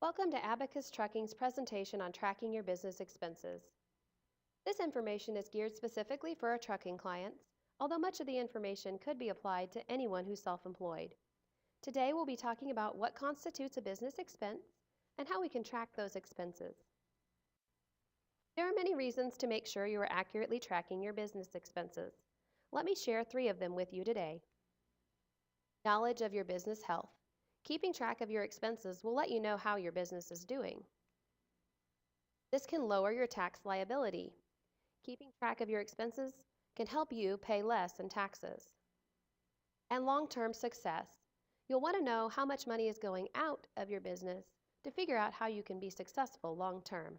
Welcome to Abacus Trucking's presentation on tracking your business expenses. This information is geared specifically for our trucking clients, although much of the information could be applied to anyone who's self-employed. Today we'll be talking about what constitutes a business expense and how we can track those expenses. There are many reasons to make sure you are accurately tracking your business expenses. Let me share 3 of them with you today. Knowledge of your business health. Keeping track of your expenses will let you know how your business is doing. This can lower your tax liability. Keeping track of your expenses can help you pay less in taxes. And long-term success. You'll want to know how much money is going out of your business to figure out how you can be successful long-term.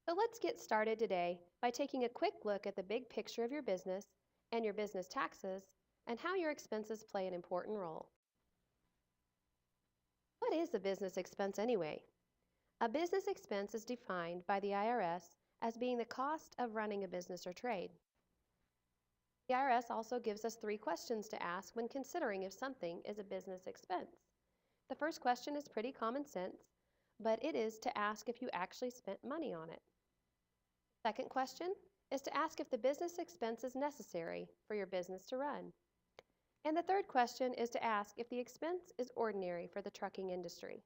So let's get started today by taking a quick look at the big picture of your business and your business taxes and how your expenses play an important role. What is a business expense anyway? A business expense is defined by the IRS as being the cost of running a business or trade. The IRS also gives us 3 questions to ask when considering if something is a business expense. The first question is pretty common sense, but it is to ask if you actually spent money on it. The second question is to ask if the business expense is necessary for your business to run. And the third question is to ask if the expense is ordinary for the trucking industry.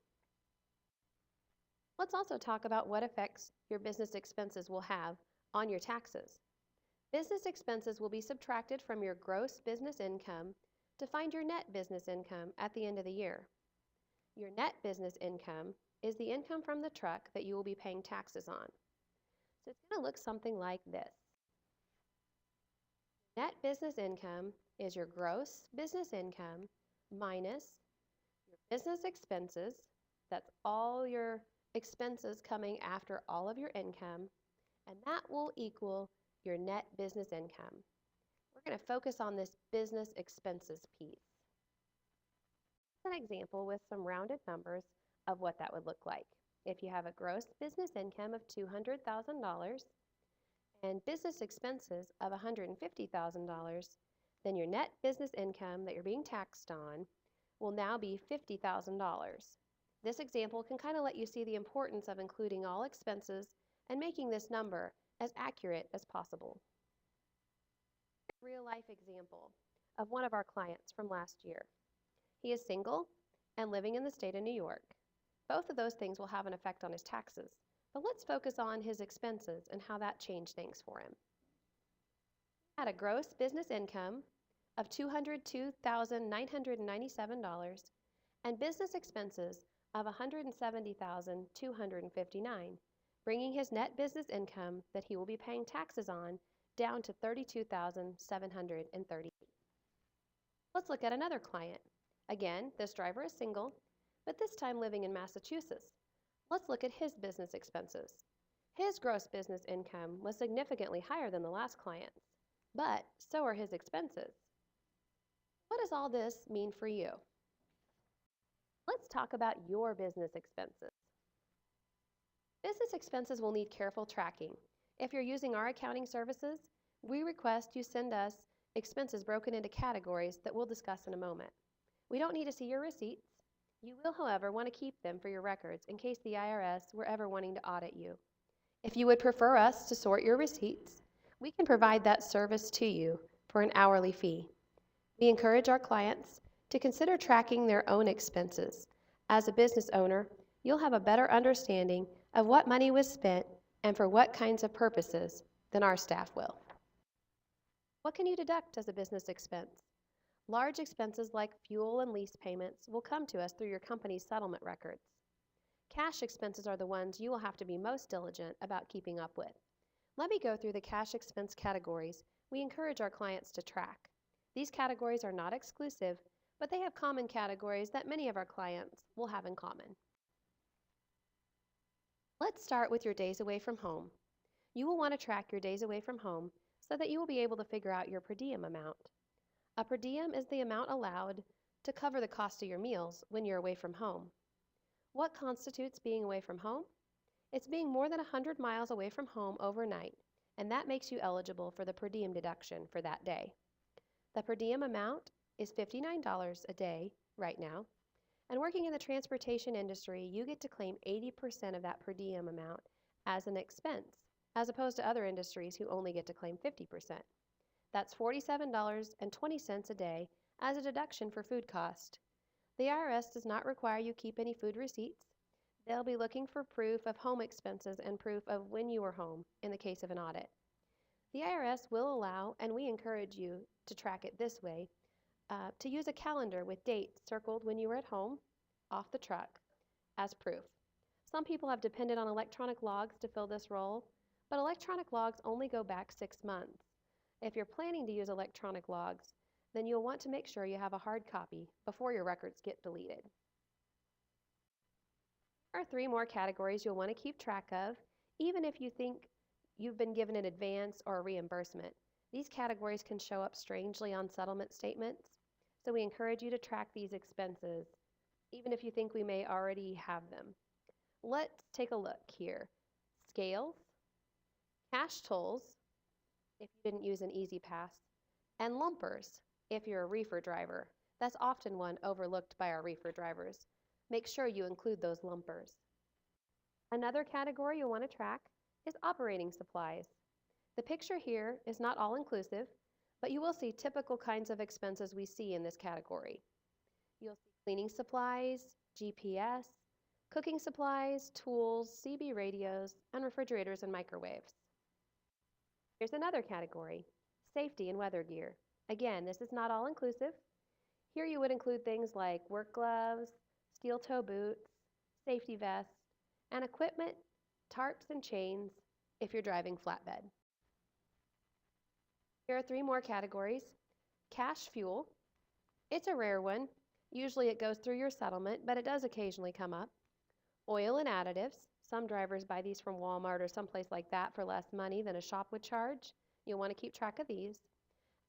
Let's also talk about what effects your business expenses will have on your taxes. Business expenses will be subtracted from your gross business income to find your net business income at the end of the year. Your net business income is the income from the truck that you will be paying taxes on. So it's going to look something like this. Net business income is your gross business income minus your business expenses. That's all your expenses coming after all of your income, and that will equal your net business income. We're going to focus on this business expenses piece. An example with some rounded numbers of what that would look like. If you have a gross business income of $200,000 and business expenses of $150,000, then your net business income that you're being taxed on will now be $50,000. This example can kind of let you see the importance of including all expenses and making this number as accurate as possible. A real-life example of one of our clients from last year. He is single and living in the state of New York. Both of those things will have an effect on his taxes, but let's focus on his expenses and how that changed things for him. He had a gross business income of $202,997 and business expenses of $170,259, bringing his net business income that he will be paying taxes on down to $32,730. Let's look at another client. Again, this driver is single, but this time living in Massachusetts. Let's look at his business expenses. His gross business income was significantly higher than the last client's, but so are his expenses. What does all this mean for you? Let's talk about your business expenses. Business expenses will need careful tracking. If you're using our accounting services, we request you send us expenses broken into categories that we'll discuss in a moment. We don't need to see your receipts. You will, however, want to keep them for your records in case the IRS were ever wanting to audit you. If you would prefer us to sort your receipts, we can provide that service to you for an hourly fee. We encourage our clients to consider tracking their own expenses. As a business owner, you'll have a better understanding of what money was spent and for what kinds of purposes than our staff will. What can you deduct as a business expense? Large expenses like fuel and lease payments will come to us through your company's settlement records. Cash expenses are the ones you will have to be most diligent about keeping up with. Let me go through the cash expense categories we encourage our clients to track. These categories are not exclusive, but they have common categories that many of our clients will have in common. Let's start with your days away from home. You will want to track your days away from home so that you will be able to figure out your per diem amount. A per diem is the amount allowed to cover the cost of your meals when you're away from home. What constitutes being away from home? It's being more than 100 miles away from home overnight, and that makes you eligible for the per diem deduction for that day. The per diem amount is $59 a day right now, And working in the transportation industry, you get to claim 80% of that per diem amount as an expense, as opposed to other industries who only get to claim 50%. That's $47.20 a day as a deduction for food cost. The IRS does not require you keep any food receipts. They'll be looking for proof of home expenses and proof of when you were home in the case of an audit. The IRS will allow, and we encourage you to track it this way, to use a calendar with dates circled when you were at home, off the truck, as proof. Some people have depended on electronic logs to fill this role, but electronic logs only go back 6 months. If you're planning to use electronic logs, then you'll want to make sure you have a hard copy before your records get deleted. There are 3 more categories you'll want to keep track of, even if you think you've been given an advance or a reimbursement. These categories can show up strangely on settlement statements, so we encourage you to track these expenses, even if you think we may already have them. Let's take a look here. Scales, cash tolls, if you didn't use an easy pass, and lumpers, if you're a reefer driver. That's often one overlooked by our reefer drivers. Make sure you include those lumpers. Another category you'll want to track is operating supplies. The picture here is not all-inclusive, but you will see typical kinds of expenses we see in this category. You'll see cleaning supplies, GPS, cooking supplies, tools, CB radios, and refrigerators and microwaves. Here's another category, safety and weather gear. Again, this is not all-inclusive. Here you would include things like work gloves, steel-toe boots, safety vests, and equipment, tarps, and chains if you're driving flatbed. Here are 3 more categories. Cash fuel. It's a rare one. Usually it goes through your settlement, but it does occasionally come up. Oil and additives. Some drivers buy these from Walmart or someplace like that for less money than a shop would charge. You'll want to keep track of these.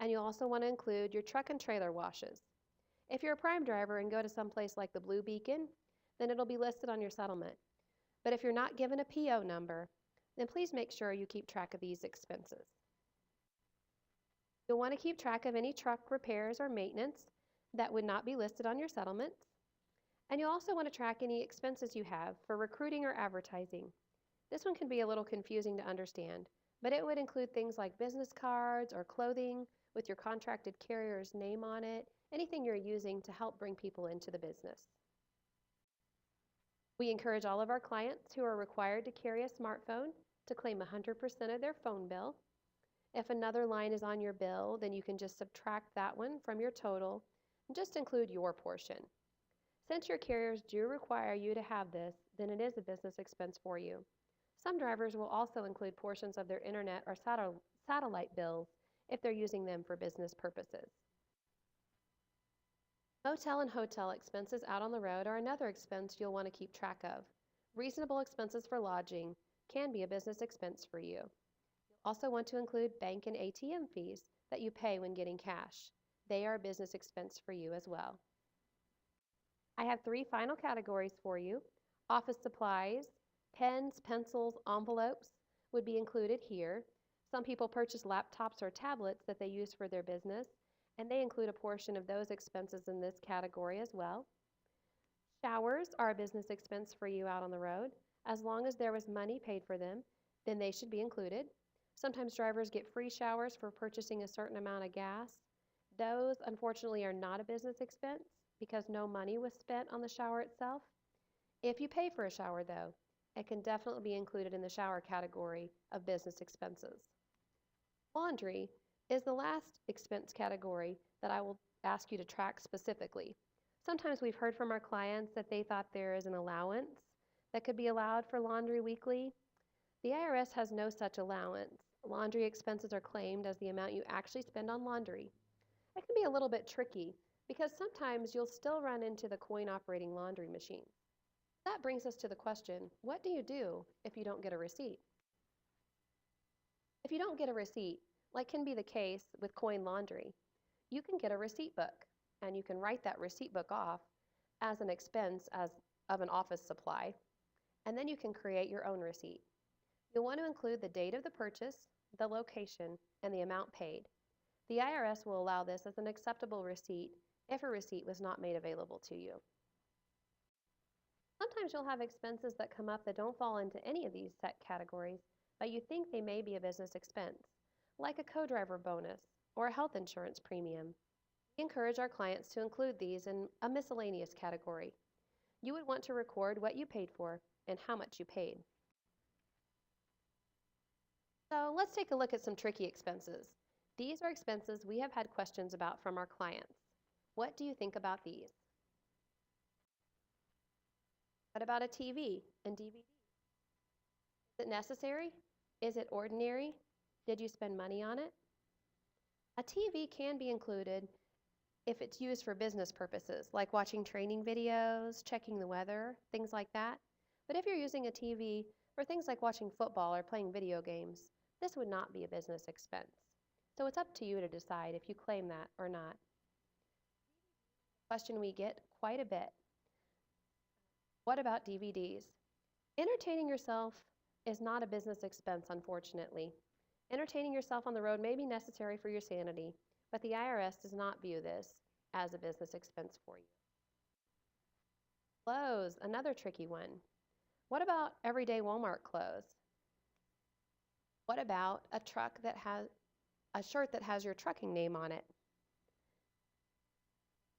And you'll also want to include your truck and trailer washes. If you're a prime driver and go to someplace like the Blue Beacon, then it'll be listed on your settlement. But if you're not given a PO number, then please make sure you keep track of these expenses. You'll want to keep track of any truck repairs or maintenance that would not be listed on your settlements. And you'll also want to track any expenses you have for recruiting or advertising. This one can be a little confusing to understand, but it would include things like business cards or clothing with your contracted carrier's name on it, anything you're using to help bring people into the business. We encourage all of our clients who are required to carry a smartphone to claim 100% of their phone bill. If another line is on your bill, then you can just subtract that one from your total and just include your portion. Since your carriers do require you to have this, then it is a business expense for you. Some drivers will also include portions of their internet or satellite bills if they're using them for business purposes. Motel and hotel expenses out on the road are another expense you'll want to keep track of. Reasonable expenses for lodging can be a business expense for you. You'll also want to include bank and ATM fees that you pay when getting cash. They are a business expense for you as well. I have 3 final categories for you. Office supplies, pens, pencils, envelopes would be included here. Some people purchase laptops or tablets that they use for their business, and they include a portion of those expenses in this category as well. Showers are a business expense for you out on the road. As long as there was money paid for them, then they should be included. Sometimes drivers get free showers for purchasing a certain amount of gas. Those, unfortunately, are not a business expense because no money was spent on the shower itself. If you pay for a shower, though, it can definitely be included in the shower category of business expenses. Laundry is the last expense category that I will ask you to track specifically. Sometimes we've heard from our clients that they thought there is an allowance that could be allowed for laundry weekly. The IRS has no such allowance. Laundry expenses are claimed as the amount you actually spend on laundry. It can be a little bit tricky because sometimes you'll still run into the coin-operating laundry machine. That brings us to the question, what do you do if you don't get a receipt? If you don't get a receipt, like can be the case with coin laundry, you can get a receipt book, and you can write that receipt book off as an expense of an office supply, and then you can create your own receipt. You'll want to include the date of the purchase, the location, and the amount paid. The IRS will allow this as an acceptable receipt if a receipt was not made available to you. Sometimes you'll have expenses that come up that don't fall into any of these set categories, but you think they may be a business expense, like a co-driver bonus or a health insurance premium. We encourage our clients to include these in a miscellaneous category. You would want to record what you paid for and how much you paid. So let's take a look at some tricky expenses. These are expenses we have had questions about from our clients. What do you think about these? What about a TV and DVD? Is it necessary? Is it ordinary? Did you spend money on it? A TV can be included if it's used for business purposes, like watching training videos, checking the weather, things like that. But if you're using a TV for things like watching football or playing video games, this would not be a business expense. So it's up to you to decide if you claim that or not. Question we get quite a bit. What about DVDs? Entertaining yourself is not a business expense, unfortunately. Entertaining yourself on the road may be necessary for your sanity, but the IRS does not view this as a business expense for you. Clothes, another tricky one. What about everyday Walmart clothes? What about a shirt that has your trucking name on it?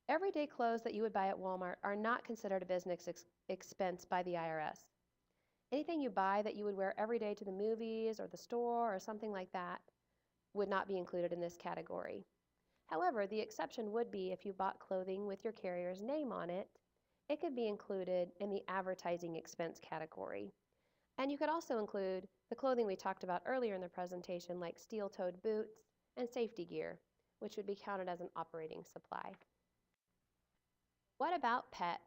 Everyday clothes that you would buy at Walmart are not considered a business expense by the IRS. Anything you buy that you would wear every day to the movies or the store or something like that would not be included in this category. However, the exception would be if you bought clothing with your carrier's name on it. It could be included in the advertising expense category. And you could also include the clothing we talked about earlier in the presentation, like steel-toed boots and safety gear, which would be counted as an operating supply. What about pets?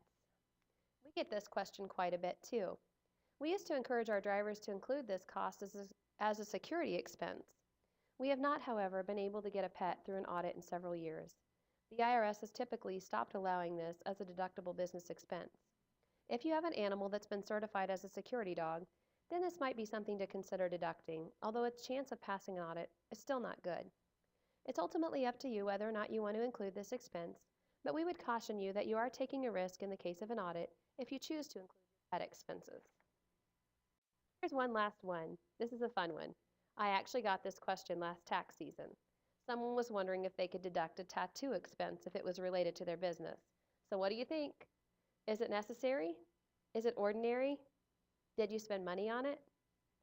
We get this question quite a bit too. We used to encourage our drivers to include this cost as a security expense. We have not, however, been able to get a pet through an audit in several years. The IRS has typically stopped allowing this as a deductible business expense. If you have an animal that's been certified as a security dog, then this might be something to consider deducting, although its chance of passing an audit is still not good. It's ultimately up to you whether or not you want to include this expense, but we would caution you that you are taking a risk in the case of an audit if you choose to include your pet expenses. Here's one last one. This is a fun one. I actually got this question last tax season. Someone was wondering if they could deduct a tattoo expense if it was related to their business. So what do you think? Is it necessary? Is it ordinary? Did you spend money on it?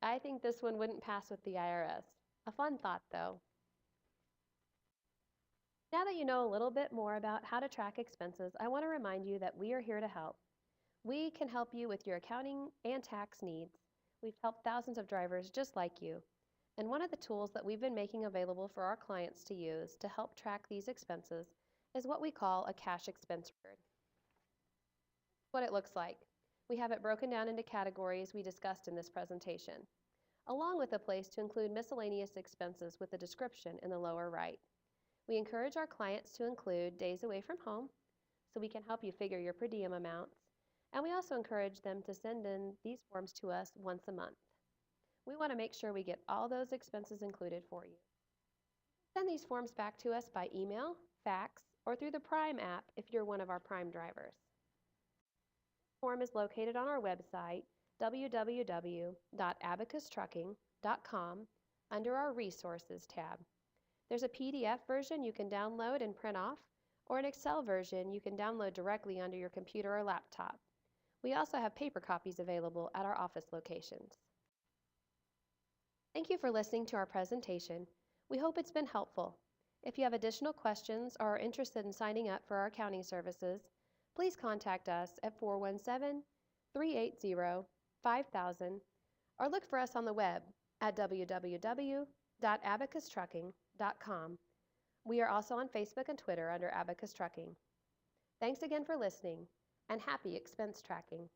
I think this one wouldn't pass with the IRS. A fun thought, though. Now that you know a little bit more about how to track expenses, I want to remind you that we are here to help. We can help you with your accounting and tax needs. We've helped thousands of drivers just like you. And one of the tools that we've been making available for our clients to use to help track these expenses is what we call a cash expense record. What it looks like. We have it broken down into categories we discussed in this presentation, along with a place to include miscellaneous expenses with a description in the lower right. We encourage our clients to include days away from home, so we can help you figure your per diem amounts, and we also encourage them to send in these forms to us once a month. We want to make sure we get all those expenses included for you. Send these forms back to us by email, fax, or through the Prime app if you're one of our Prime drivers. The form is located on our website, www.abacustrucking.com, under our Resources tab. There's a PDF version you can download and print off, or an Excel version you can download directly onto your computer or laptop. We also have paper copies available at our office locations. Thank you for listening to our presentation. We hope it's been helpful. If you have additional questions or are interested in signing up for our accounting services, please contact us at 417-380-5000 or look for us on the web at www.abacustrucking.com. We are also on Facebook and Twitter under Abacus Trucking. Thanks again for listening, and happy expense tracking.